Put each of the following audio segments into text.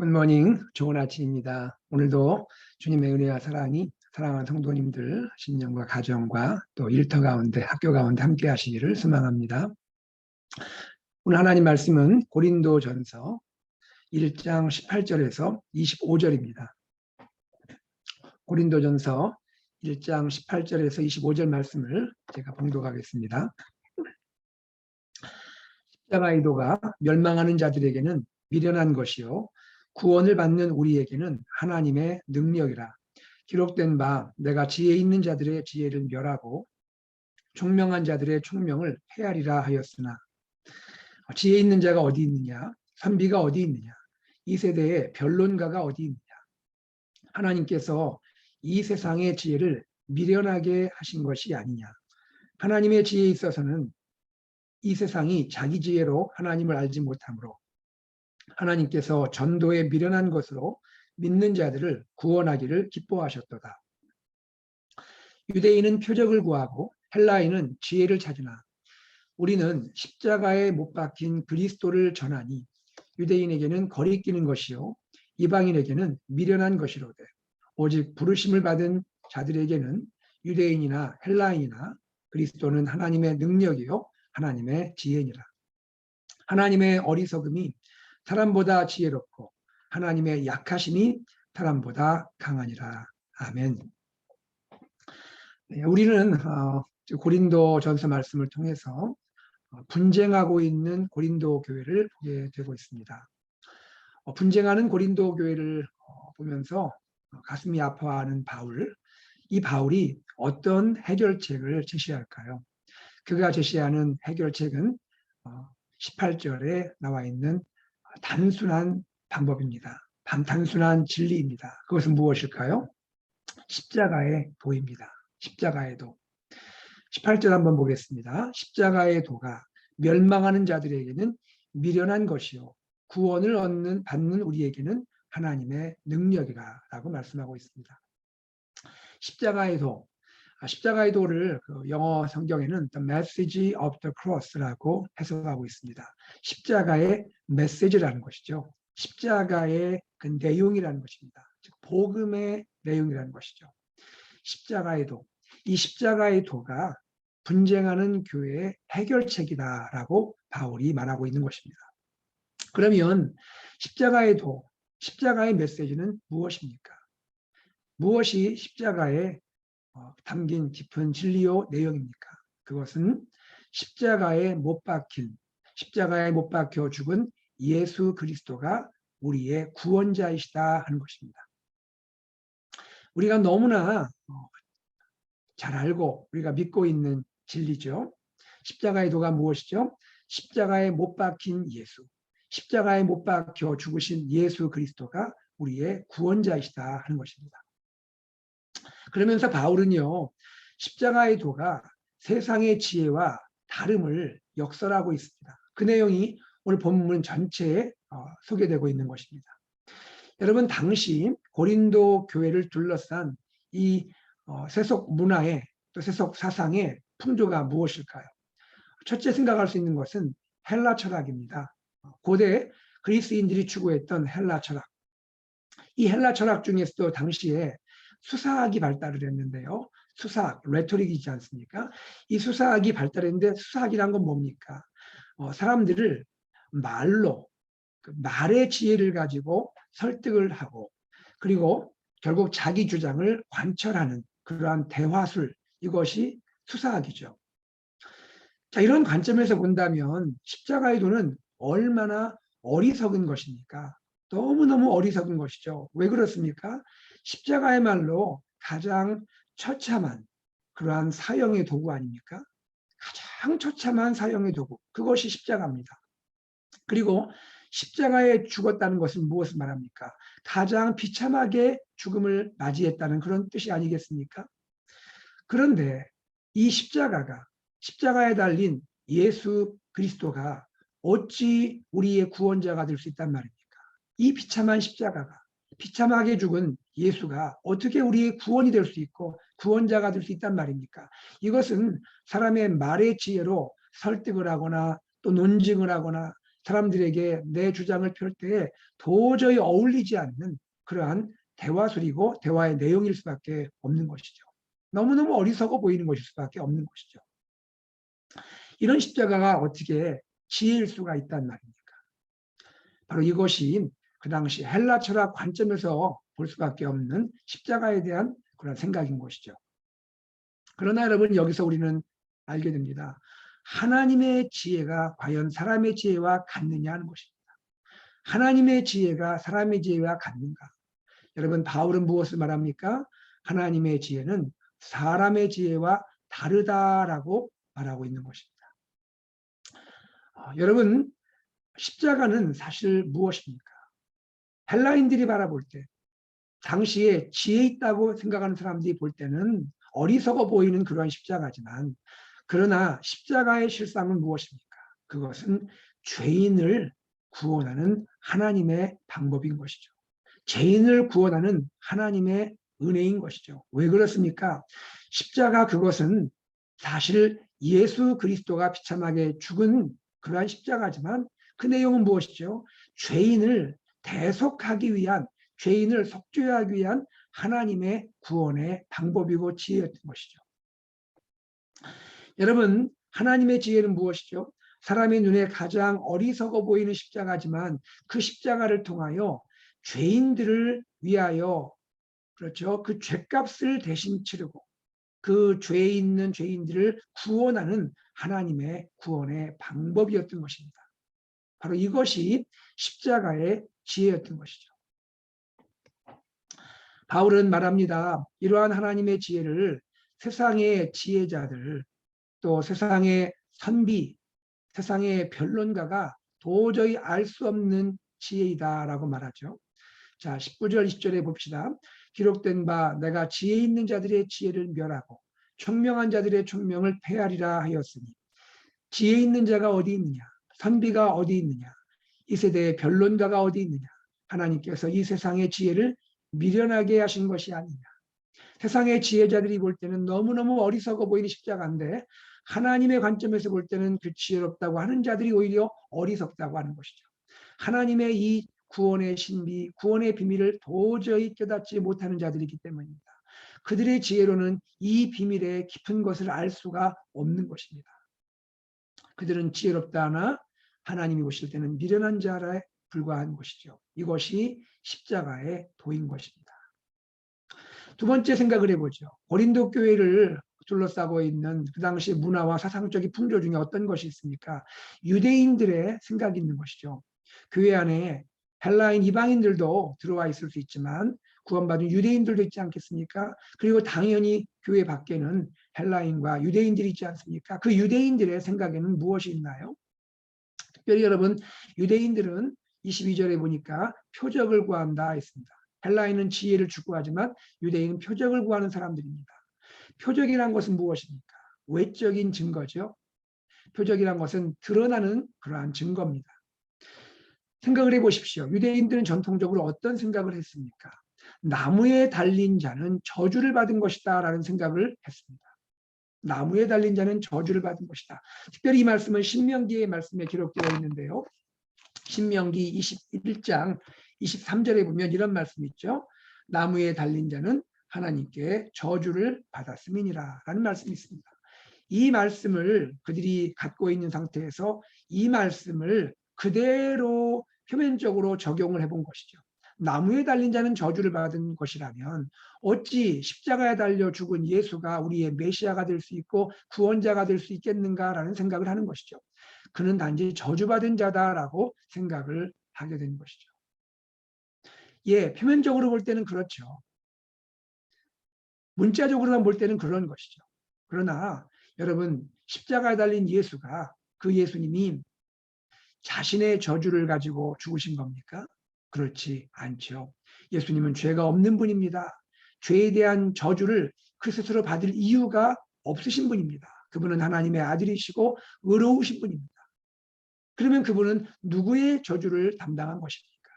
굿모닝, 좋은 아침입니다. 오늘도 주님의 은혜와 사랑이 사랑하는 성도님들, 신령과 가정과 또 일터 가운데, 학교 가운데 함께 하시기를 소망합니다. 오늘 하나님 말씀은 고린도전서 1장 18절에서 25절입니다. 고린도전서 1장 18절에서 25절 말씀을 제가 봉독하겠습니다. 십자가의 도가 멸망하는 자들에게는 미련한 것이요 구원을 받는 우리에게는 하나님의 능력이라. 기록된 바 내가 지혜 있는 자들의 지혜를 멸하고 총명한 자들의 총명을 헤아리라 하였으나, 지혜 있는 자가 어디 있느냐, 선비가 어디 있느냐, 이 세대에 변론가가 어디 있느냐. 하나님께서 이 세상의 지혜를 미련하게 하신 것이 아니냐. 하나님의 지혜에 있어서는 이 세상이 자기 지혜로 하나님을 알지 못하므로 하나님께서 전도에 미련한 것으로 믿는 자들을 구원하기를 기뻐하셨도다. 유대인은 표적을 구하고 헬라인은 지혜를 찾으나 우리는 십자가에 못 박힌 그리스도를 전하니 유대인에게는 거리끼는 것이요 이방인에게는 미련한 것이로되 오직 부르심을 받은 자들에게는 유대인이나 헬라인이나 그리스도는 하나님의 능력이요 하나님의 지혜니라. 하나님의 어리석음이 사람보다 지혜롭고 하나님의 약하심이 사람보다 강하니라. 아멘. 우리는 고린도전서 말씀을 통해서 분쟁하고 있는 고린도 교회를 보게 되고 있습니다. 분쟁하는 고린도 교회를 보면서 가슴이 아파하는 바울, 이 바울이 어떤 해결책을 제시할까요? 그가 제시하는 해결책은 18절에 나와 있는 단순한 방법입니다. 단순한 진리입니다. 그것은 무엇일까요? 십자가의 도입니다. 십자가의 도. 18절 한번 보겠습니다. 십자가의 도가 멸망하는 자들에게는 미련한 것이요 구원을 받는 우리에게는 하나님의 능력이라 라고 말씀하고 있습니다. 십자가의 도. 십자가의 도를 영어 성경에는 The Message of the Cross라고 해석하고 있습니다. 십자가의 메시지라는 것이죠. 십자가의 그 내용이라는 것입니다. 즉 복음의 내용이라는 것이죠. 십자가의 도. 이 십자가의 도가 분쟁하는 교회의 해결책이다라고 바울이 말하고 있는 것입니다. 그러면 십자가의 도, 십자가의 메시지는 무엇입니까? 무엇이 십자가에 담긴 깊은 진리요 내용입니까? 그것은 십자가에 못 박혀 죽은 예수 그리스도가 우리의 구원자이시다 하는 것입니다. 우리가 너무나 잘 알고 우리가 믿고 있는 진리죠. 십자가의 도가 무엇이죠? 십자가에 못 박힌 예수, 십자가에 못 박혀 죽으신 예수 그리스도가 우리의 구원자이시다 하는 것입니다. 그러면서 바울은요, 십자가의 도가 세상의 지혜와 다름을 역설하고 있습니다. 그 내용이 오늘 본문 전체에 소개되고 있는 것입니다. 여러분, 당시 고린도 교회를 둘러싼 이 세속 문화의 또 세속 사상의 풍조가 무엇일까요? 첫째 생각할 수 있는 것은 헬라 철학입니다. 고대 그리스인들이 추구했던 헬라 철학. 이 헬라 철학 중에서도 당시에 수사학이 발달을 했는데요. 수사학, 레토릭이지 않습니까? 이 수사학이 발달했는데 수사학이란 건 뭡니까? 사람들을 말로, 말의 지혜를 가지고 설득을 하고 그리고 결국 자기 주장을 관철하는 그러한 대화술, 이것이 수사학이죠. 자, 이런 관점에서 본다면 십자가의 도는 얼마나 어리석은 것입니까? 너무너무 어리석은 것이죠. 왜 그렇습니까? 십자가야말로 가장 처참한 그러한 사형의 도구 아닙니까? 가장 처참한 사형의 도구, 그것이 십자가입니다. 그리고 십자가에 죽었다는 것은 무엇을 말합니까? 가장 비참하게 죽음을 맞이했다는 그런 뜻이 아니겠습니까? 그런데 이 십자가에 달린 예수 그리스도가 어찌 우리의 구원자가 될 수 있단 말입니까? 이 비참한 십자가가, 비참하게 죽은 예수가 어떻게 우리의 구원이 될 수 있고 구원자가 될 수 있단 말입니까? 이것은 사람의 말의 지혜로 설득을 하거나 또 논증을 하거나 사람들에게 내 주장을 펼 때에 도저히 어울리지 않는 그러한 대화술이고 대화의 내용일 수밖에 없는 것이죠. 너무너무 어리석어 보이는 것일 수밖에 없는 것이죠. 이런 십자가가 어떻게 지혜일 수가 있단 말입니까? 바로 이것이 그 당시 헬라 철학 관점에서 볼 수밖에 없는 십자가에 대한 그런 생각인 것이죠. 그러나 여러분, 여기서 우리는 알게 됩니다. 하나님의 지혜가 과연 사람의 지혜와 같느냐 하는 것입니다. 하나님의 지혜가 사람의 지혜와 같는가? 여러분, 바울은 무엇을 말합니까? 하나님의 지혜는 사람의 지혜와 다르다라고 말하고 있는 것입니다. 여러분, 십자가는 사실 무엇입니까? 헬라인들이 바라볼 때, 당시에 지혜 있다고 생각하는 사람들이 볼 때는 어리석어 보이는 그러한 십자가지만, 그러나 십자가의 실상은 무엇입니까? 그것은 죄인을 구원하는 하나님의 방법인 것이죠. 죄인을 구원하는 하나님의 은혜인 것이죠. 왜 그렇습니까? 십자가, 그것은 사실 예수 그리스도가 비참하게 죽은 그러한 십자가지만 그 내용은 무엇이죠? 죄인을 대속하기 위한, 죄인을 속죄하기 위한 하나님의 구원의 방법이고 지혜였던 것이죠. 여러분, 하나님의 지혜는 무엇이죠? 사람의 눈에 가장 어리석어 보이는 십자가지만 그 십자가를 통하여 죄인들을 위하여, 그렇죠, 그 죄값을 대신 치르고 그 죄에 있는 죄인들을 구원하는 하나님의 구원의 방법이었던 것입니다. 바로 이것이 십자가의 지혜였던 것이죠. 바울은 말합니다. 이러한 하나님의 지혜를 세상의 지혜자들, 또 세상의 선비, 세상의 변론가가 도저히 알 수 없는 지혜이다라고 말하죠. 자, 19절, 20절에 봅시다. 기록된 바 내가 지혜 있는 자들의 지혜를 멸하고 총명한 자들의 총명을 폐하리라 하였으니, 지혜 있는 자가 어디 있느냐? 선비가 어디 있느냐? 이 세대의 변론가가 어디 있느냐? 하나님께서 이 세상의 지혜를 미련하게 하신 것이 아니냐. 세상의 지혜자들이 볼 때는 너무너무 어리석어 보이는 십자가인데, 하나님의 관점에서 볼 때는 그 지혜롭다고 하는 자들이 오히려 어리석다고 하는 것이죠. 하나님의 이 구원의 신비, 구원의 비밀을 도저히 깨닫지 못하는 자들이기 때문입니다. 그들의 지혜로는 이 비밀의 깊은 것을 알 수가 없는 것입니다. 그들은 지혜롭다 하나 하나님이 보실 때는 미련한 자에 불과한 것이죠. 이것이 십자가의 도인 것입니다. 두 번째 생각을 해보죠. 고린도 교회를 둘러싸고 있는 그 당시 문화와 사상적인 풍조 중에 어떤 것이 있습니까? 유대인들의 생각이 있는 것이죠. 교회 안에 헬라인 이방인들도 들어와 있을 수 있지만 구원받은 유대인들도 있지 않겠습니까? 그리고 당연히 교회 밖에는 헬라인과 유대인들이 있지 않습니까? 그 유대인들의 생각에는 무엇이 있나요? 특별히 여러분, 유대인들은 22절에 보니까 표적을 구한다 했습니다. 헬라인은 지혜를 추구하지만 유대인은 표적을 구하는 사람들입니다. 표적이란 것은 무엇입니까? 외적인 증거죠. 표적이란 것은 드러나는 그러한 증거입니다. 생각을 해보십시오. 유대인들은 전통적으로 어떤 생각을 했습니까? 나무에 달린 자는 저주를 받은 것이다 라는 생각을 했습니다. 나무에 달린 자는 저주를 받은 것이다. 특별히 이 말씀은 신명기의 말씀에 기록되어 있는데요. 신명기 21장 23절에 보면 이런 말씀이 있죠. 나무에 달린 자는 하나님께 저주를 받았음이니라 라는 말씀이 있습니다. 이 말씀을 그들이 갖고 있는 상태에서 이 말씀을 그대로 표면적으로 적용을 해본 것이죠. 나무에 달린 자는 저주를 받은 것이라면 어찌 십자가에 달려 죽은 예수가 우리의 메시아가 될 수 있고 구원자가 될 수 있겠는가라는 생각을 하는 것이죠. 그는 단지 저주받은 자다라고 생각을 하게 된 것이죠. 예, 표면적으로 볼 때는 그렇죠. 문자적으로만 볼 때는 그런 것이죠. 그러나 여러분, 십자가에 달린 예수가, 그 예수님이 자신의 저주를 가지고 죽으신 겁니까? 그렇지 않죠. 예수님은 죄가 없는 분입니다. 죄에 대한 저주를 그 스스로 받을 이유가 없으신 분입니다. 그분은 하나님의 아들이시고 의로우신 분입니다. 그러면 그분은 누구의 저주를 담당한 것입니까?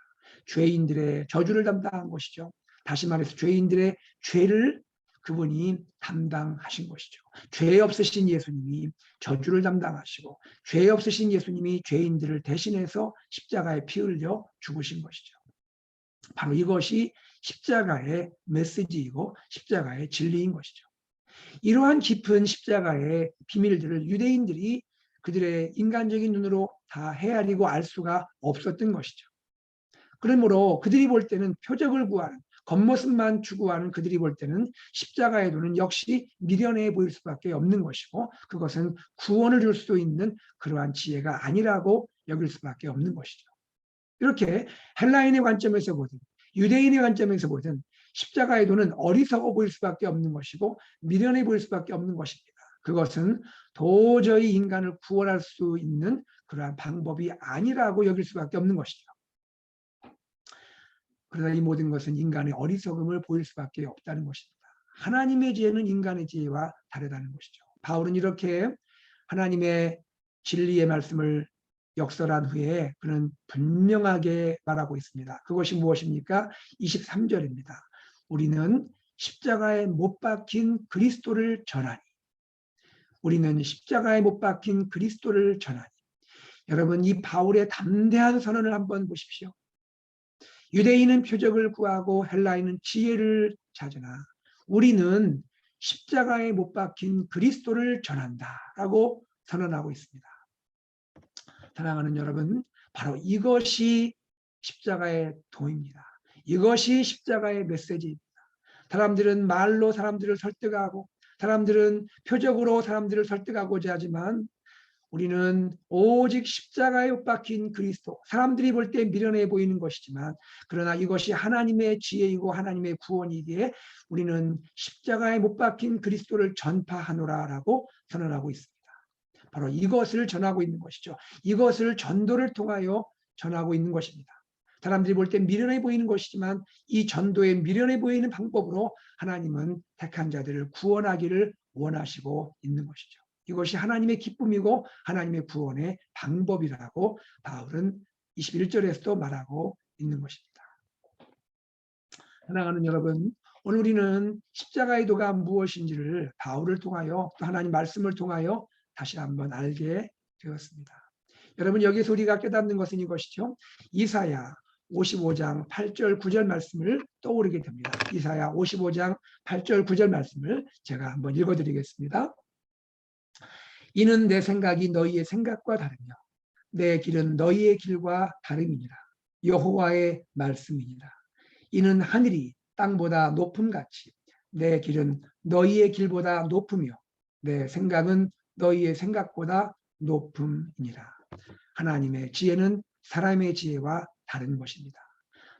죄인들의 저주를 담당한 것이죠. 다시 말해서 죄인들의 죄를 그분이 담당하신 것이죠. 죄 없으신 예수님이 저주를 담당하시고 죄 없으신 예수님이 죄인들을 대신해서 십자가에 피 흘려 죽으신 것이죠. 바로 이것이 십자가의 메시지이고 십자가의 진리인 것이죠. 이러한 깊은 십자가의 비밀들을 유대인들이 그들의 인간적인 눈으로 다 헤아리고 알 수가 없었던 것이죠. 그러므로 그들이 볼 때는 표적을 구하는, 겉모습만 추구하는 그들이 볼 때는 십자가의 도는 역시 미련해 보일 수밖에 없는 것이고 그것은 구원을 줄 수 있는 그러한 지혜가 아니라고 여길 수밖에 없는 것이죠. 이렇게 헬라인의 관점에서 보든 유대인의 관점에서 보든 십자가의 도는 어리석어 보일 수밖에 없는 것이고 미련해 보일 수밖에 없는 것입니다. 그것은 도저히 인간을 구원할 수 있는 그러한 방법이 아니라고 여길 수밖에 없는 것이죠. 그러나 이 모든 것은 인간의 어리석음을 보일 수밖에 없다는 것입니다. 하나님의 지혜는 인간의 지혜와 다르다는 것이죠. 바울은 이렇게 하나님의 진리의 말씀을 역설한 후에 그는 분명하게 말하고 있습니다. 그것이 무엇입니까? 23절입니다. 우리는 십자가에 못 박힌 그리스도를 전하니. 우리는 십자가에 못 박힌 그리스도를 전하니. 여러분, 이 바울의 담대한 선언을 한번 보십시오. 유대인은 표적을 구하고 헬라인은 지혜를 찾으나 우리는 십자가에 못 박힌 그리스도를 전한다라고 선언하고 있습니다. 사랑하는 여러분, 바로 이것이 십자가의 도입니다. 이것이 십자가의 메시지입니다. 사람들은 말로 사람들을 설득하고 사람들은 표적으로 사람들을 설득하고자 하지만 우리는 오직 십자가에 못 박힌 그리스도, 사람들이 볼 때 미련해 보이는 것이지만 그러나 이것이 하나님의 지혜이고 하나님의 구원이기에 우리는 십자가에 못 박힌 그리스도를 전파하노라라고 선언하고 있습니다. 바로 이것을 전하고 있는 것이죠. 이것을 전도를 통하여 전하고 있는 것입니다. 사람들이 볼 때 미련해 보이는 것이지만 이 전도에 미련해 보이는 방법으로 하나님은 택한 자들을 구원하기를 원하시고 있는 것이죠. 이것이 하나님의 기쁨이고 하나님의 구원의 방법이라고 바울은 21절에서도 말하고 있는 것입니다. 사랑하는 여러분, 오늘 우리는 십자가의 도가 무엇인지를 바울을 통하여 또 하나님 말씀을 통하여 다시 한번 알게 되었습니다. 여러분, 여기서 우리가 깨닫는 것은 이것이죠. 이사야 55장 8절 9절 말씀을 떠오르게 됩니다. 이사야 55장 8절 9절 말씀을 제가 한번 읽어드리겠습니다. 이는 내 생각이 너희의 생각과 다르며 내 길은 너희의 길과 다름이니라. 여호와의 말씀이니라. 이는 하늘이 땅보다 높음같이 내 길은 너희의 길보다 높으며 내 생각은 너희의 생각보다 높음이니라. 하나님의 지혜는 사람의 지혜와 다른 것입니다.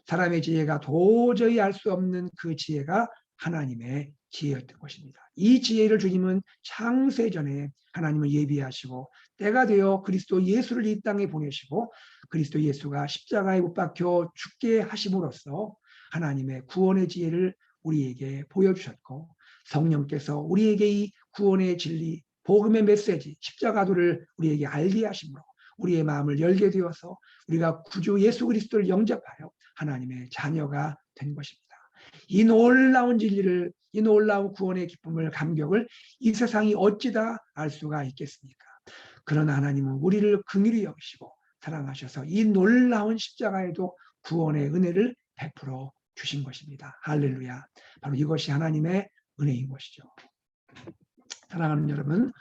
사람의 지혜가 도저히 알 수 없는 그 지혜가 하나님의 지혜였던 것입니다. 이 지혜를 주님은 창세전에 하나님을 예비하시고 때가 되어 그리스도 예수를 이 땅에 보내시고 그리스도 예수가 십자가에 못 박혀 죽게 하심으로써 하나님의 구원의 지혜를 우리에게 보여주셨고 성령께서 우리에게 이 구원의 진리, 복음의 메시지, 십자가도를 우리에게 알게 하심으로 우리의 마음을 열게 되어서 우리가 구주 예수 그리스도를 영접하여 하나님의 자녀가 된 것입니다. 이 놀라운 진리를, 이 놀라운 구원의 기쁨을, 감격을 이 세상이 어찌다 알 수가 있겠습니까? 그러나 하나님은 우리를 긍휼히 여기시고 사랑하셔서 이 놀라운 십자가에도 구원의 은혜를 베풀어 주신 것입니다. 할렐루야. 바로 이것이 하나님의 은혜인 것이죠. 사랑하는 여러분,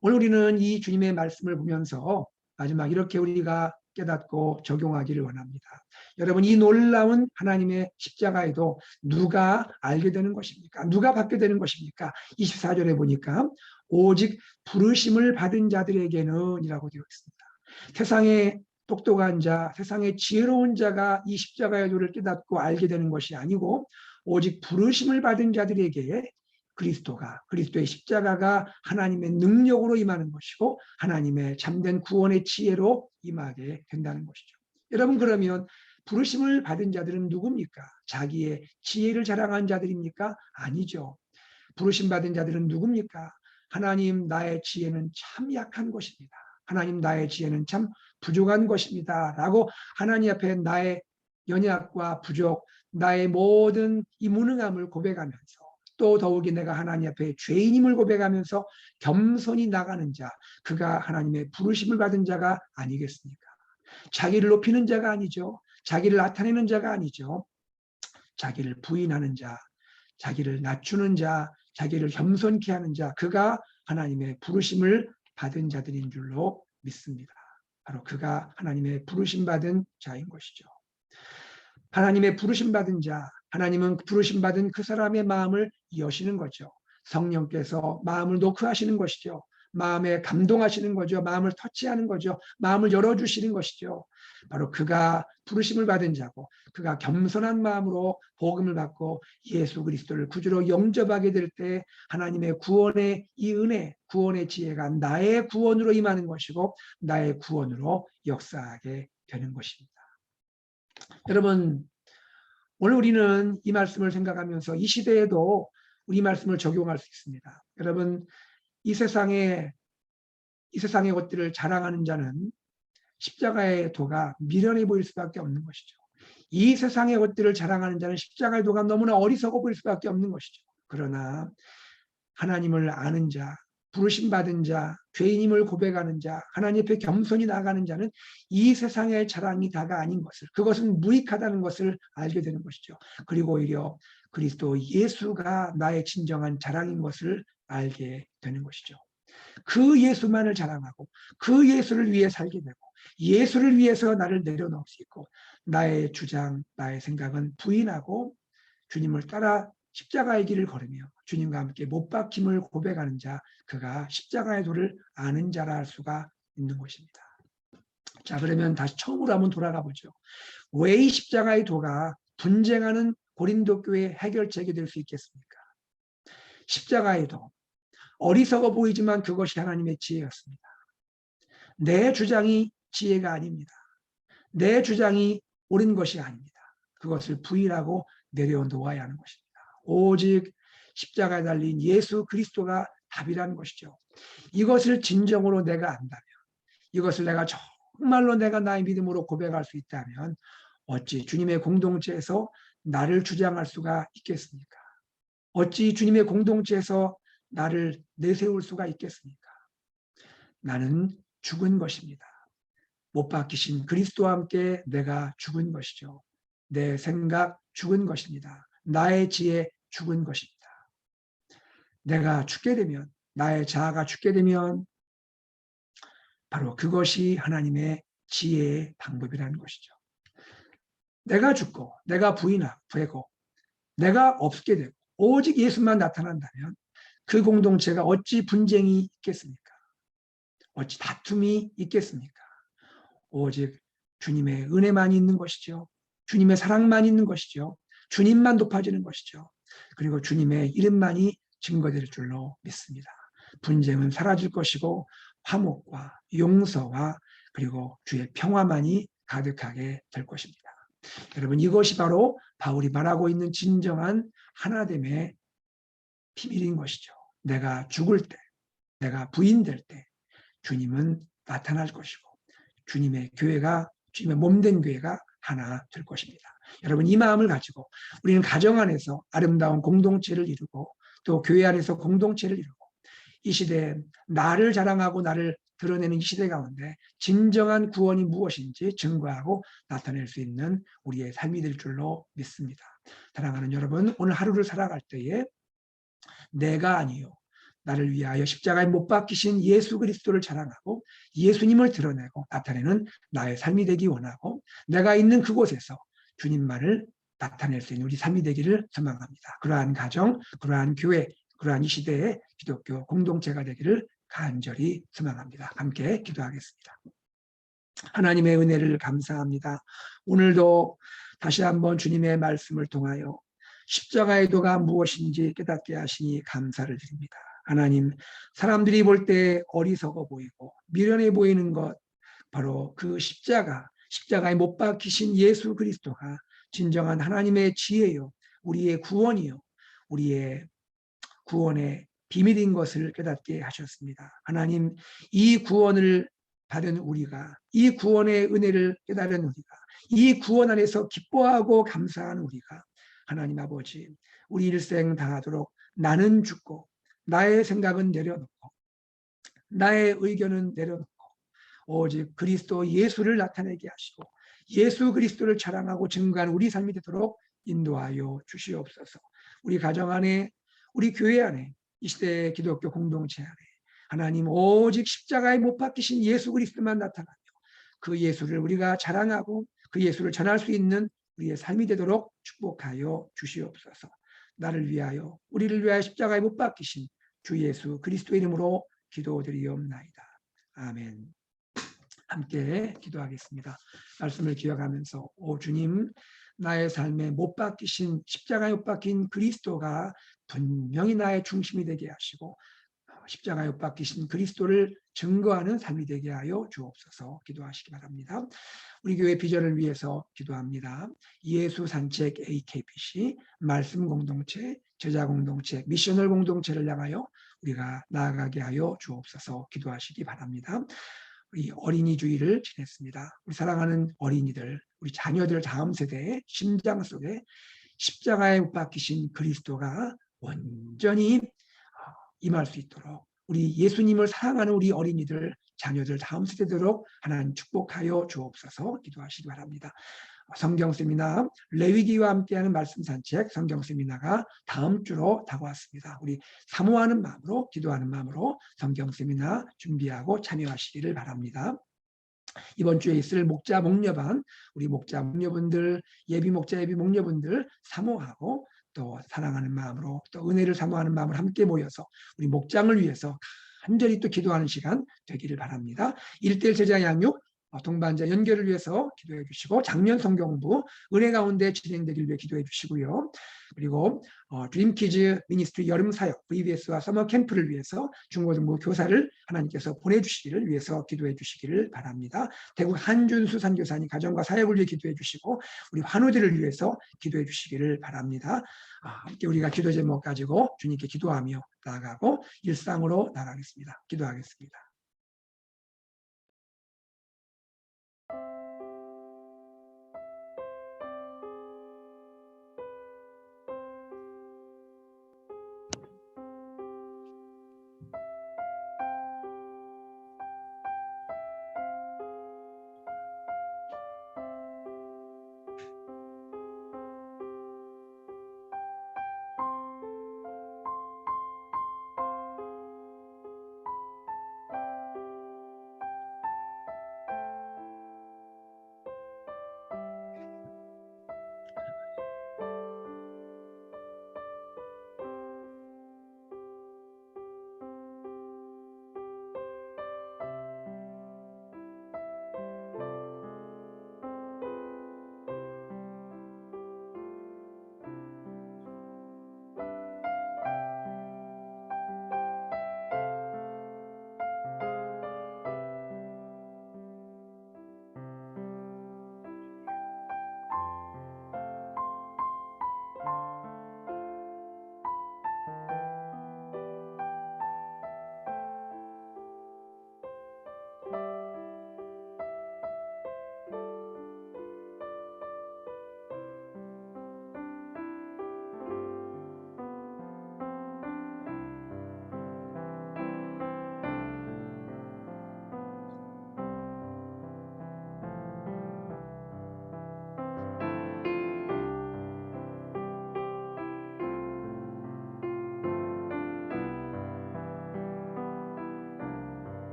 오늘 우리는 이 주님의 말씀을 보면서 마지막 이렇게 우리가 깨닫고 적용하기를 원합니다. 여러분, 이 놀라운 하나님의 십자가에도 누가 알게 되는 것입니까? 누가 받게 되는 것입니까? 24절에 보니까 오직 부르심을 받은 자들에게는 이라고 되어 있습니다. 세상의 똑똑한 자, 세상의 지혜로운 자가 이 십자가의 도를 깨닫고 알게 되는 것이 아니고 오직 부르심을 받은 자들에게 그리스도의 십자가가 하나님의 능력으로 임하는 것이고 하나님의 참된 구원의 지혜로 임하게 된다는 것이죠. 여러분, 그러면 부르심을 받은 자들은 누굽니까? 자기의 지혜를 자랑한 자들입니까? 아니죠. 부르심 받은 자들은 누굽니까? 하나님, 나의 지혜는 참 약한 것입니다. 하나님, 나의 지혜는 참 부족한 것입니다. 라고 하나님 앞에 나의 연약과 부족, 나의 모든 이 무능함을 고백하면서 또 더욱이 내가 하나님 앞에 죄인임을 고백하면서 겸손히 나가는 자, 그가 하나님의 부르심을 받은 자가 아니겠습니까? 자기를 높이는 자가 아니죠. 자기를 나타내는 자가 아니죠. 자기를 부인하는 자, 자기를 낮추는 자, 자기를 겸손케 하는 자, 그가 하나님의 부르심을 받은 자들인 줄로 믿습니다. 바로 그가 하나님의 부르심 받은 자인 것이죠. 하나님의 부르심 받은 자, 하나님은 부르심 받은 그 사람의 마음을 여시는 거죠. 성령께서 마음을 노크하시는 것이죠. 마음에 감동하시는 거죠. 마음을 터치하는 거죠. 마음을 열어주시는 것이죠. 바로 그가 부르심을 받은 자고, 그가 겸손한 마음으로 복음을 받고 예수 그리스도를 구주로 영접하게 될 때 하나님의 구원의 이 은혜, 구원의 지혜가 나의 구원으로 임하는 것이고 나의 구원으로 역사하게 되는 것입니다. 여러분, 오늘 우리는 이 말씀을 생각하면서 이 시대에도 우리 말씀을 적용할 수 있습니다. 여러분, 이 세상의 것들을 자랑하는 자는 십자가의 도가 미련해 보일 수밖에 없는 것이죠. 이 세상의 것들을 자랑하는 자는 십자가의 도가 너무나 어리석어 보일 수밖에 없는 것이죠. 그러나 하나님을 아는 자, 부르심 받은 자, 죄인임을 고백하는 자, 하나님 앞에 겸손히 나가는 자는 이 세상의 자랑이 다가 아닌 것을, 그것은 무익하다는 것을 알게 되는 것이죠. 그리고 오히려 그리스도 예수가 나의 진정한 자랑인 것을 알게 되는 것이죠. 그 예수만을 자랑하고 그 예수를 위해 살게 되고 예수를 위해서 나를 내려놓을 수 있고 나의 주장, 나의 생각은 부인하고 주님을 따라 십자가의 길을 걸으며 주님과 함께 못 박힘을 고백하는 자, 그가 십자가의 도를 아는 자라 할 수가 있는 것입니다. 자, 그러면 다시 처음으로 한번 돌아가 보죠. 왜 이 십자가의 도가 분쟁하는 고린도 교회의 해결책이 될 수 있겠습니까? 십자가의 도, 어리석어 보이지만 그것이 하나님의 지혜였습니다. 내 주장이 지혜가 아닙니다. 내 주장이 옳은 것이 아닙니다. 그것을 부인하고 내려놓아야 하는 것입니다. 오직 십자가에 달린 예수 그리스도가 답이라는 것이죠. 이것을 진정으로 내가 안다면, 이것을 내가 정말로 내가 나의 믿음으로 고백할 수 있다면 어찌 주님의 공동체에서 나를 주장할 수가 있겠습니까? 어찌 주님의 공동체에서 나를 내세울 수가 있겠습니까? 나는 죽은 것입니다. 못 박히신 그리스도와 함께 내가 죽은 것이죠. 내 생각 죽은 것입니다. 나의 지혜 죽은 것입니다. 내가 죽게 되면, 나의 자아가 죽게 되면 바로 그것이 하나님의 지혜의 방법이라는 것이죠. 내가 죽고 내가 부인하고 내가 없게 되고 오직 예수만 나타난다면 그 공동체가 어찌 분쟁이 있겠습니까? 어찌 다툼이 있겠습니까? 오직 주님의 은혜만 있는 것이죠. 주님의 사랑만 있는 것이죠. 주님만 높아지는 것이죠. 그리고 주님의 이름만이 증거될 줄로 믿습니다. 분쟁은 사라질 것이고 화목과 용서와 그리고 주의 평화만이 가득하게 될 것입니다. 여러분, 이것이 바로 바울이 말하고 있는 진정한 하나됨의 비밀인 것이죠. 내가 죽을 때, 내가 부인될 때 주님은 나타날 것이고 주님의 교회가, 주님의 몸된 교회가 하나 될 것입니다. 여러분, 이 마음을 가지고 우리는 가정 안에서 아름다운 공동체를 이루고 또 교회 안에서 공동체를 이루고 이 시대에 나를 자랑하고 나를 드러내는 이 시대 가운데 진정한 구원이 무엇인지 증거하고 나타낼 수 있는 우리의 삶이 될 줄로 믿습니다. 사랑하는 여러분, 오늘 하루를 살아갈 때에 내가 아니요 나를 위하여 십자가에 못 박히신 예수 그리스도를 자랑하고 예수님을 드러내고 나타내는 나의 삶이 되기 원하고 내가 있는 그곳에서 주님만을 나타낼 수 있는 우리 삶이 되기를 소망합니다. 그러한 가정, 그러한 교회, 그러한 이 시대의 기독교 공동체가 되기를 간절히 소망합니다. 함께 기도하겠습니다. 하나님의 은혜를 감사합니다. 오늘도 다시 한번 주님의 말씀을 통하여 십자가의 도가 무엇인지 깨닫게 하시니 감사를 드립니다. 하나님, 사람들이 볼 때 어리석어 보이고 미련해 보이는 것, 바로 그 십자가에 못 박히신 예수 그리스도가 진정한 하나님의 지혜요, 우리의 구원이요, 우리의 구원의 비밀인 것을 깨닫게 하셨습니다. 하나님, 이 구원을 받은 우리가, 이 구원의 은혜를 깨달은 우리가, 이 구원 안에서 기뻐하고 감사하는 우리가 하나님 아버지, 우리 일생 다하도록 나는 죽고 나의 생각은 내려놓고 나의 의견은 내려놓고 오직 그리스도 예수를 나타내게 하시고 예수 그리스도를 자랑하고 증거하는 우리 삶이 되도록 인도하여 주시옵소서. 우리 가정 안에, 우리 교회 안에, 이 시대의 기독교 공동체 안에 하나님 오직 십자가에 못 박히신 예수 그리스도만 나타나며 그 예수를 우리가 자랑하고 그 예수를 전할 수 있는 우리의 삶이 되도록 축복하여 주시옵소서. 나를 위하여, 우리를 위하여 십자가에 못 박히신 주 예수 그리스도 이름으로 기도드리옵나이다. 아멘. 함께 기도하겠습니다. 말씀을 기억하면서 오 주님, 나의 삶에 못 박히신, 십자가에 못 박힌 그리스도가 분명히 나의 중심이 되게 하시고 십자가에 못 박히신 그리스도를 증거하는 삶이 되게 하여 주옵소서. 기도하시기 바랍니다. 우리 교회 비전을 위해서 기도합니다. 예수 산책 AKPC, 말씀 공동체, 제자 공동체, 미셔널 공동체를 향하여 우리가 나아가게 하여 주옵소서. 기도하시기 바랍니다. 우리 어린이 주일을 지냈습니다. 우리 사랑하는 어린이들, 우리 자녀들 다음 세대의 심장 속에 십자가에 못 박히신 그리스도가 온전히 임할 수 있도록 우리 예수님을 사랑하는 우리 어린이들, 자녀들 다음 세대도록 하나님 축복하여 주옵소서. 기도하시기 바랍니다. 성경 세미나, 레위기와 함께하는 말씀 산책 성경 세미나가 다음 주로 다가왔습니다. 우리 사모하는 마음으로, 기도하는 마음으로 성경 세미나 준비하고 참여하시기를 바랍니다. 이번 주에 있을 목자 목녀반, 우리 목자 목녀분들, 예비 목자 예비 목녀분들 사모하고 또 사랑하는 마음으로, 또 은혜를 사모하는 마음으로 함께 모여서 우리 목장을 위해서 간절히 또 기도하는 시간 되기를 바랍니다. 1:1 제자 양육 동반자 연결을 위해서 기도해 주시고, 장면 성경부 은혜 가운데 진행되길 위해 기도해 주시고요. 그리고 드림키즈 미니스트리 여름 사역 VBS와 서머 캠프를 위해서 중고등부 교사를 하나님께서 보내주시기를 위해서 기도해 주시기를 바랍니다. 대구 한준수 선교사님 가정과 사역을 위해 기도해 주시고, 우리 환우들을 위해서 기도해 주시기를 바랍니다. 함께 우리가 기도 제목 가지고 주님께 기도하며 나아가고 일상으로 나아가겠습니다. 기도하겠습니다.